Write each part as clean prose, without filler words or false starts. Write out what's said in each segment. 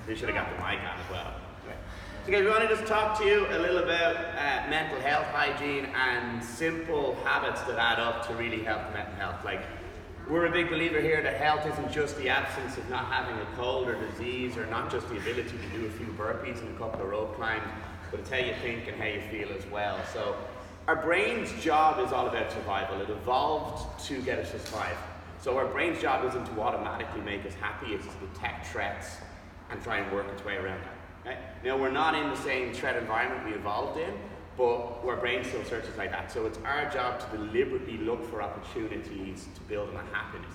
They should have got the mic on as well. Okay. So guys, we want to just talk to you a little about mental health hygiene and simple habits that add up to really help mental health. Like, we're a big believer here that health isn't just the absence of not having a cold or disease, or not just the ability to do a few burpees and a couple of rope climbs, but it's how you think and how you feel as well. So our brain's job is all about survival. It evolved to get us to survive. So our brain's job isn't to automatically make us happy, it's to detect threats and try and work its way around that. Right? Now, we're not in the same threat environment we evolved in, but our brain still searches like that. So it's our job to deliberately look for opportunities to build on a happiness.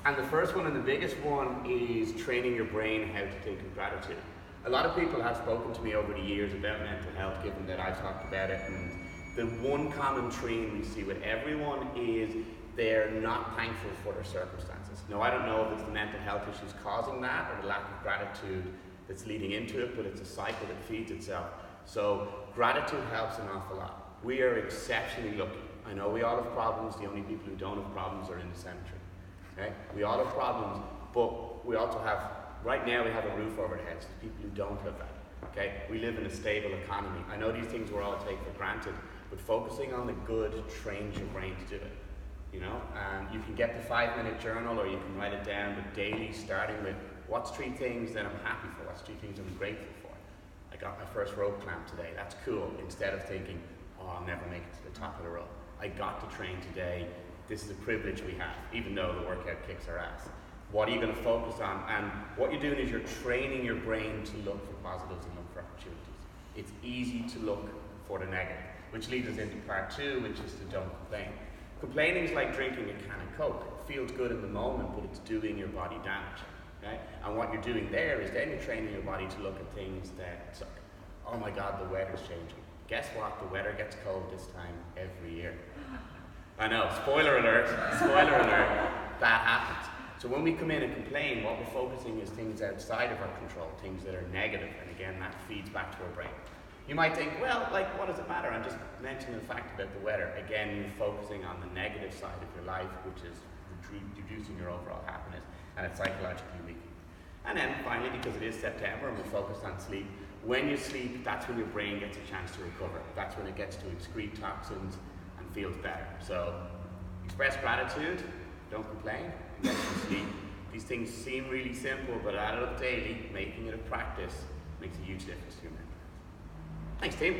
And the first one and the biggest one is training your brain how to think of gratitude. A lot of people have spoken to me over the years about mental health, given that I've talked about it, and the one common theme we see with everyone is they're not thankful for their circumstances. Now, I don't know if it's the mental health issues causing that or the lack of gratitude that's leading into it, but it's a cycle that feeds itself. So gratitude helps an awful lot. We are exceptionally lucky. I know we all have problems. The only people who don't have problems are in the cemetery. Okay? We all have problems, but we also have, right now we have a roof over our heads. The people who don't have that. Okay? We live in a stable economy. I know these things we're all take for granted, but focusing on the good trains your brain to do it. You know, and you can get the 5-minute journal, or you can write it down, but daily, starting with what's 3 things that I'm happy for, what's 3 things I'm grateful for. I got my first rope climb today, that's cool, instead of thinking, oh, I'll never make it to the top of the rope. I got to train today, this is a privilege we have, even though the workout kicks our ass. What are you going to focus on? And what you're doing is you're training your brain to look for positives and look for opportunities. It's easy to look for the negative, which leads us into part 2, which is to don't complain. Complaining is like drinking a can of Coke. It feels good in the moment, but it's doing your body damage. Okay? And what you're doing there is then you're training your body to look at things that suck. Oh my God, the weather's changing. Guess what? The weather gets cold this time every year. I know, spoiler alert, that happens. So when we come in and complain, what we're focusing is things outside of our control, things that are negative, and again, that feeds back to our brain. You might think, well, like, what does it matter? I'm just mentioning the fact about the weather. Again, you're focusing on the negative side of your life, which is reducing your overall happiness, and it's psychologically weak. And then finally, because it is September and we're focused on sleep, when you sleep, that's when your brain gets a chance to recover. That's when it gets to excrete toxins and feels better. So express gratitude, don't complain, and get some sleep. These things seem really simple, but add it up daily, making it a practice makes a huge difference to your mental health. Thanks, team.